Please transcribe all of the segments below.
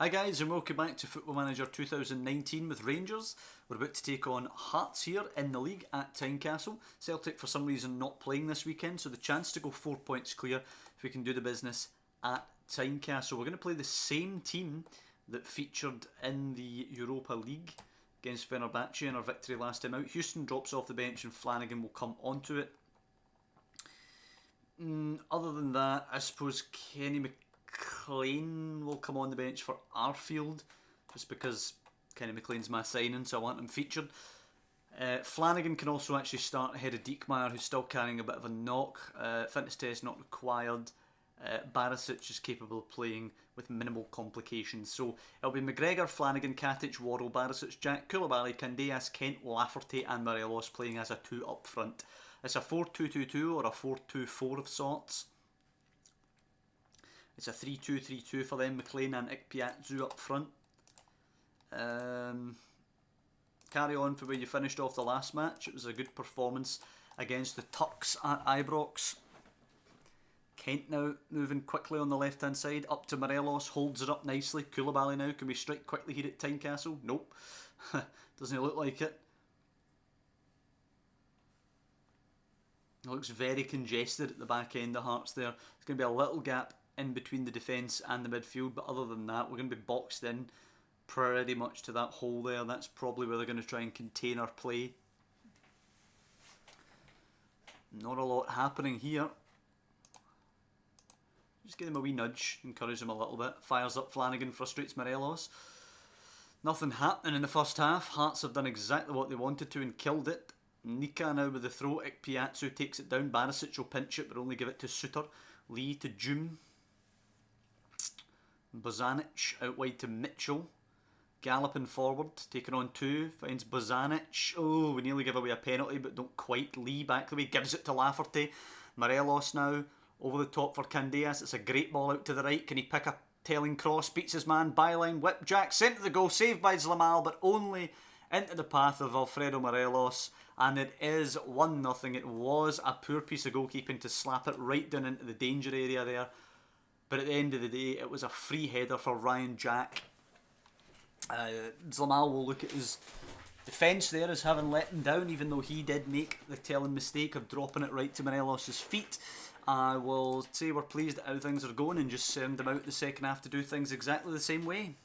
Hi guys, and welcome back to Football Manager 2019 with Rangers. We're about to take on Hearts here in the league at Tynecastle. Celtic for some reason not playing this weekend, so the chance to go 4 points clear if we can do the business at Tynecastle. We're going to play the same team that featured in the Europa League against Fenerbahce in our victory last time out. Houston drops off the bench and Flanagan will come onto it. Other than that, I suppose Kenny McLean will come on the bench for Arfield, just because Kenny McLean's my signing, so I want him featured. Flanagan can also actually start ahead of Diekmeyer, who's still carrying a bit of a knock. Fitness test not required. Barisic is capable of playing with minimal complications. So it'll be McGregor, Flanagan, Katic, Worrell, Barisic, Jack, Koulibaly, Candeas, Kent, Lafferty and Morelos playing as a 2 up front. It's a 4-2-2-2 or a 4-2-4 of sorts. It's a 3-2-3-2 for them, McLean and Ikpeazu up front. Carry on from where you finished off the last match. It was a good performance against the Turks at Ibrox. Kent now moving quickly on the left hand side, up to Morelos, holds it up nicely. Koulibaly now, can we strike quickly here at Tynecastle? Nope, doesn't look like it. It looks very congested at the back end of Hearts there. There's going to be a little gap in between the defence and the midfield, but other than that we're going to be boxed in pretty much to that hole there. That's probably where they're going to try and contain our play. Not a lot happening here. Just give him a wee nudge, encourage him a little bit. Fires up Flanagan, frustrates Morelos. Nothing happening in the first half. Hearts have done exactly what they wanted to and killed it. Nika now with the throw. Ikpeazu takes it down. Barisic will pinch it but only give it to Suter. Lee to June. Bozanic out wide to Mitchell. Galloping forward, taking on 2. Finds Bozanic. Oh, we nearly give away a penalty but don't quite. Lee back the way, gives it to Lafferty. Morelos now over the top for Candeas. It's a great ball out to the right. Can he pick a tailing cross? Beats his man. Byline, whip Jack, sent to the goal. Saved by Zlamal but only into the path of Alfredo Morelos. And it is 1-0. It was a poor piece of goalkeeping to slap it right down into the danger area there. But at the end of the day, it was a free header for Ryan Jack. Zlamal will look at his defence there as having let him down, even though he did make the telling mistake of dropping it right to Morelos' feet. I will say we're pleased at how things are going and just send them out the second half to do things exactly the same way.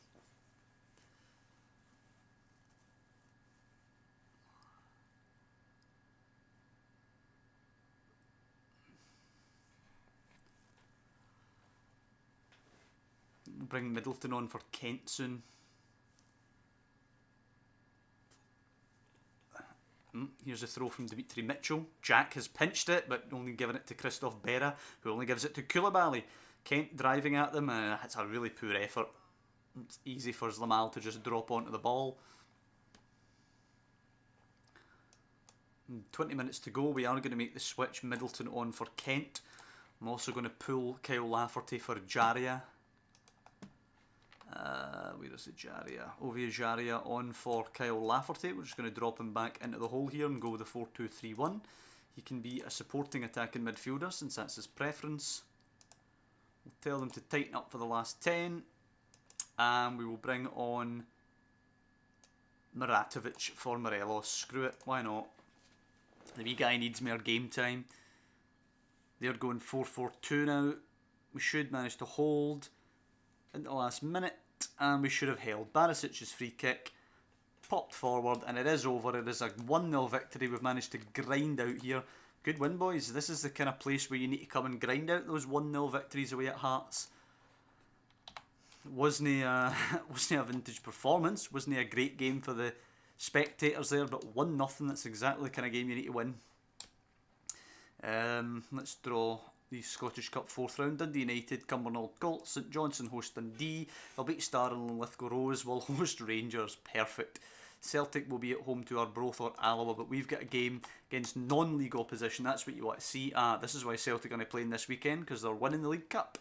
Bring Middleton on for Kent soon. Here's a throw from Dimitri Mitchell. Jack has pinched it, but only given it to Christophe Berra, who only gives it to Koulibaly. Kent driving at them. It's a really poor effort. It's easy for Zlamal to just drop onto the ball. 20 minutes to go. We are going to make the switch. Middleton on for Kent. I'm also going to pull Kyle Lafferty for Jaria. Where is the Jaria? Ovia Jaria on for Kyle Lafferty. We're just going to drop him back into the hole here and go with the 4-2-3-1. He can be a supporting attacking midfielder since that's his preference. We'll tell them to tighten up for the last 10. And we will bring on Muratovic for Morelos. Screw it, why not? The wee guy needs more game time. They're going 4-4-2 now. We should manage to hold in the last minute, and we should have held. Barisic's free kick popped forward and it is over. It is a 1-0 victory. We've managed to grind out here. Good win, boys. This is the kind of place where you need to come and grind out those 1-0 victories away at Hearts. Wasn't a vintage performance, wasn't a great game for the spectators there, but 1-0, that's exactly the kind of game you need to win. Let's draw the Scottish Cup 4th round. Dundee United, Cumbernauld Colts, St Johnstone host Dundee. They'll beat Stirling and Lithgow Rose. Will host Rangers. Perfect. Celtic will be at home to Arbroath or Alloa, but we've got a game against non-league opposition. That's what you want to see. This is why Celtic are going to play in this weekend, because they're winning the League Cup.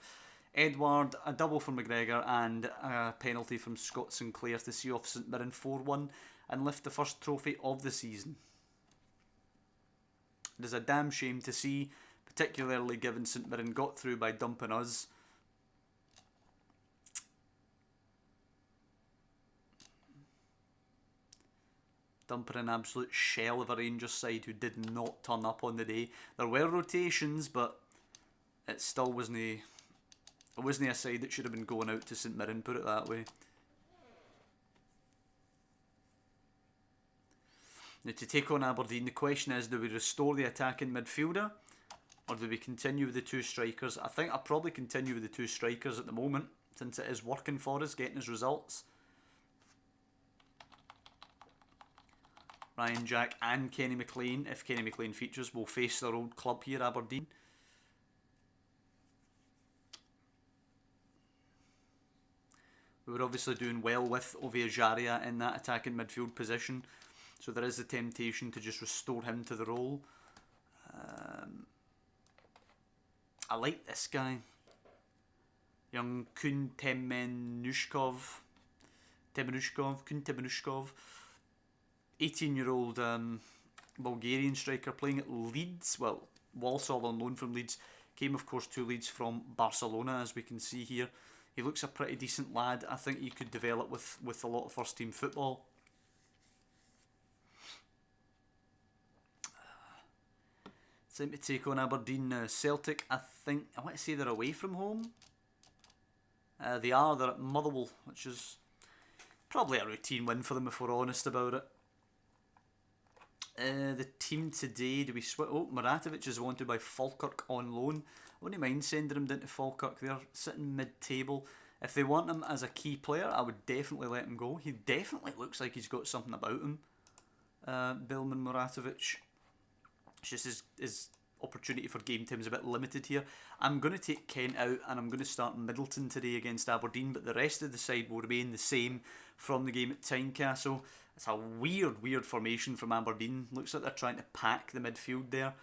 Edward, a double from McGregor and a penalty from Scott Sinclair to see off St Mirren 4-1 and lift the first trophy of the season. It is a damn shame to see, particularly given St Mirren got through by dumping us. dumping an absolute shell of a Rangers side who did not turn up on the day. There were rotations, but it still wasn't a side that should have been going out to St Mirren, put it that way. Now, to take on Aberdeen, the question is, do we restore the attacking midfielder, or do we continue with the two strikers? I think I'll probably continue with the two strikers at the moment, since it is working for us, getting us results. Ryan Jack and Kenny McLean, if Kenny McLean features, will face their old club here, Aberdeen. We were obviously doing well with Oviajaria in that attacking midfield position, so there is the temptation to just restore him to the role. I like this guy, young Kun Temenushkov, 18-year-old Bulgarian striker playing at Leeds. Well, Walsall on loan from Leeds. Came, of course, to Leeds from Barcelona, as we can see here. He looks a pretty decent lad. I think he could develop with a lot of first-team football. Time to take on Aberdeen now. Celtic, I want to say they're away from home. They are. They're at Motherwell, which is probably a routine win for them if we're honest about it. The team today, do we switch? Oh, Maratovic is wanted by Falkirk on loan. I wouldn't mind sending him down to Falkirk. They're sitting mid-table. If they want him as a key player, I would definitely let him go. He definitely looks like he's got something about him. Bilman Maratovic. It's just his opportunity for game time is a bit limited here. I'm going to take Kent out and I'm going to start Middleton today against Aberdeen, but the rest of the side will remain the same from the game at Tynecastle. It's a weird formation from Aberdeen. Looks like they're trying to pack the midfield there.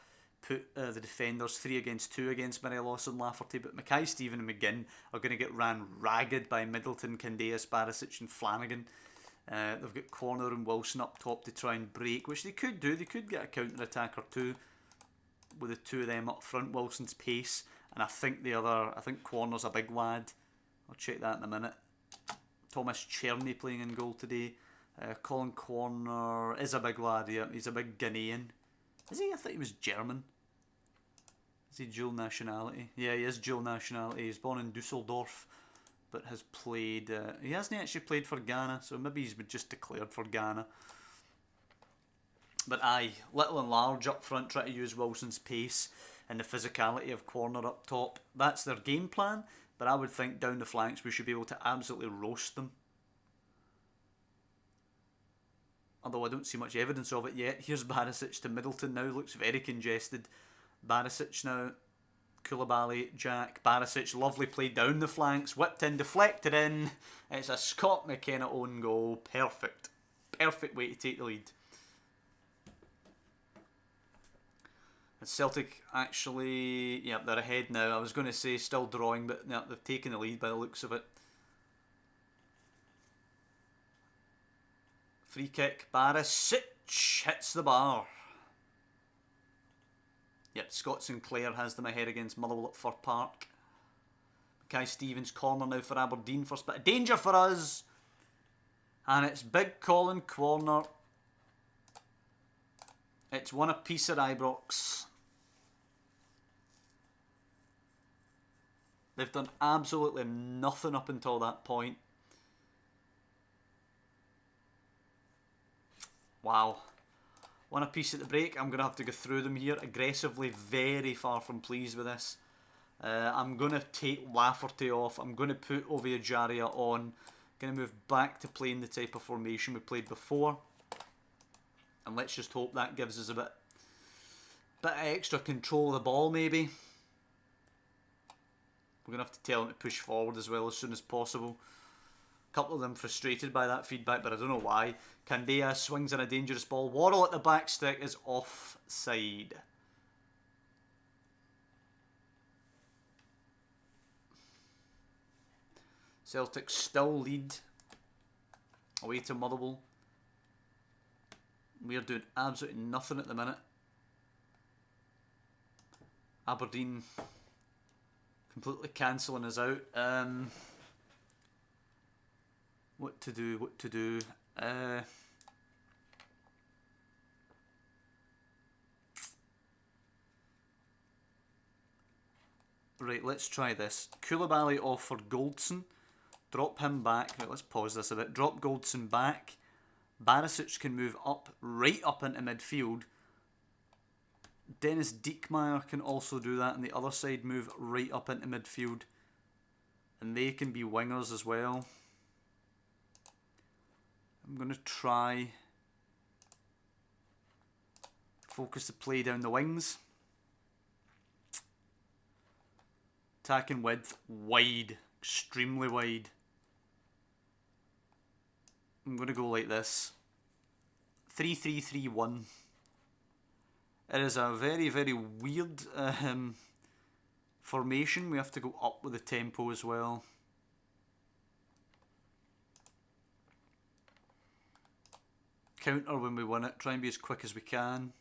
Put the defenders 3 against 2 against Morelos and Lafferty, but Mackay, Stephen and McGinn are going to get ran ragged by Middleton, Candeas, Barisic and Flanagan. They've got Corner and Wilson up top to try and break, which they could do. They could get a counter-attack or two with the two of them up front. Wilson's pace, and I think Corner's a big lad. I'll check that in a minute. Thomas Cherney playing in goal today. Colin Corner is a big lad, yeah. He's a big Ghanaian. Is he? I thought he was German. Is he dual nationality? Yeah, he is dual nationality. He's born in Dusseldorf, but has played... he hasn't actually played for Ghana, so maybe he's been just declared for Ghana. But aye, little and large up front, try to use Wilson's pace and the physicality of Corner up top. That's their game plan, but I would think down the flanks we should be able to absolutely roast them. Although I don't see much evidence of it yet. Here's Barisic to Middleton now, looks very congested. Barisic now, Koulibaly, Jack, Barisic, lovely play down the flanks, whipped in, deflected in. It's a Scott McKenna own goal, perfect. Perfect way to take the lead. And Celtic actually, yeah, they're ahead now. I was going to say still drawing, but yeah, they've taken the lead by the looks of it. Free kick, Barisic hits the bar. Yep, Scott Sinclair has them ahead against Motherwell at Fir Park. Mackay Stevens corner now for Aberdeen. First bit of danger for us. And it's big Colin Corner. It's one apiece at Ibrox. They've done absolutely nothing up until that point. Wow. One apiece at the break. I'm going to have to go through them here aggressively. Very far from pleased with this. I'm going to take Lafferty off. I'm going to put Oviajaria on. Going to move back to playing the type of formation we played before. And let's just hope that gives us a bit of extra control of the ball maybe. We're going to have to tell them to push forward as well as soon as possible. A couple of them frustrated by that feedback, but I don't know why. Candeas swings in a dangerous ball. Worrell at the back stick is offside. Celtic still lead away to Motherwell. We are doing absolutely nothing at the minute. Aberdeen completely cancelling us out. What to do? Right, let's try this. Koulibaly off for Goldson. Drop him back. Right, let's pause this a bit. Drop Goldson back. Barisic can move up, right up into midfield. Dennis Diekmeyer can also do that, and the other side move right up into midfield. And they can be wingers as well. I'm going to try focus the play down the wings. Attacking width, wide, extremely wide. I'm going to go like this. 3-3-3-1. It is a very, very weird formation. We have to go up with the tempo as well. Counter when we win it. Try and be as quick as we can.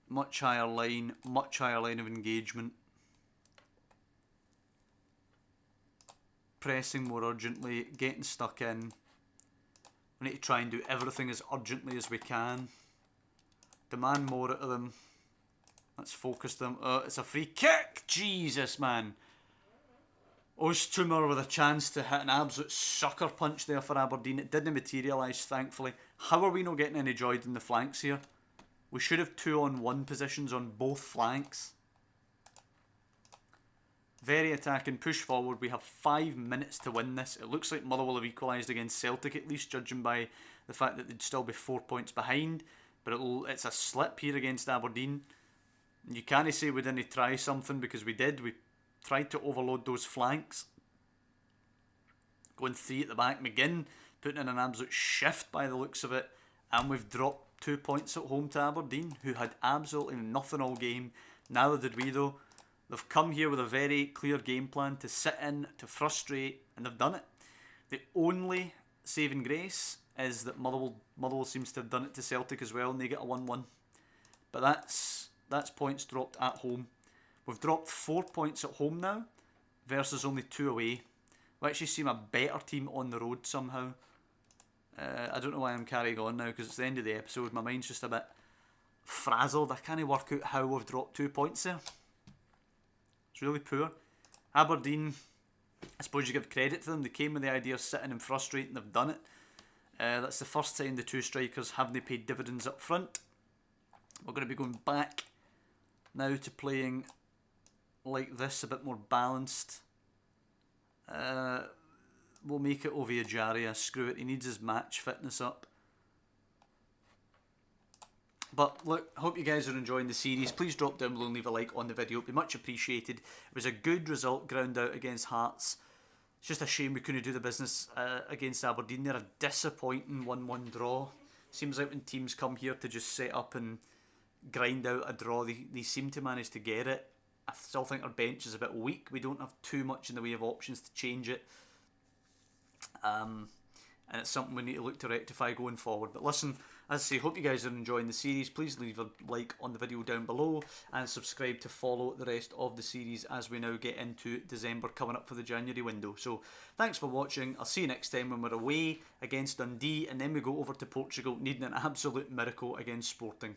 Much higher line of engagement. Pressing more urgently, getting stuck in. We need to try and do everything as urgently as we can. Demand more out of them. Let's focus them. It's a free kick! Jesus, man. Oosthumer with a chance to hit an absolute sucker punch there for Aberdeen. It didn't materialise, thankfully. How are we not getting any joy in the flanks here? We should have 2-on-1 positions on both flanks. Very attacking, push forward. We have 5 minutes to win this. It looks like Motherwell have equalised against Celtic, at least judging by the fact that they'd still be 4 points behind. But it's a slip here against Aberdeen. And you can't say we didn't try something, because we did. We tried to overload those flanks. Going 3 at the back. McGinn putting in an absolute shift by the looks of it. And we've dropped 2 points at home to Aberdeen, who had absolutely nothing all game. Neither did we, though. They've come here with a very clear game plan to sit in, to frustrate, and they've done it. The only saving grace is that Motherwell seems to have done it to Celtic as well, and they get a 1-1. But that's points dropped at home. We've dropped 4 points at home now, versus only 2 away. We actually seem a better team on the road somehow. I don't know why I'm carrying on now, because it's the end of the episode. My mind's just a bit frazzled. I can't work out how we've dropped 2 points there. It's really poor. Aberdeen, I suppose you give credit to them. They came with the idea of sitting and frustrating. They've done it. That's the first time the 2 strikers haven't paid dividends up front. We're going to be going back now to playing like this, a bit more balanced. We'll make it Oviajaria. Screw it, he needs his match fitness up. But look, hope you guys are enjoying the series. Please drop down below and leave a like on the video. It'd be much appreciated. It was a good result, ground out against Hearts. It's just a shame we couldn't do the business against Aberdeen. They're a disappointing 1-1 draw. Seems like when teams come here to just set up and grind out a draw, they seem to manage to get it. I still think our bench is a bit weak. We don't have too much in the way of options to change it. And it's something we need to look to rectify going forward. But listen, as I say, hope you guys are enjoying the series. Please leave a like on the video down below and subscribe to follow the rest of the series as we now get into December, coming up for the January window. So thanks for watching. I'll see you next time when we're away against Dundee, and then we go over to Portugal needing an absolute miracle against Sporting.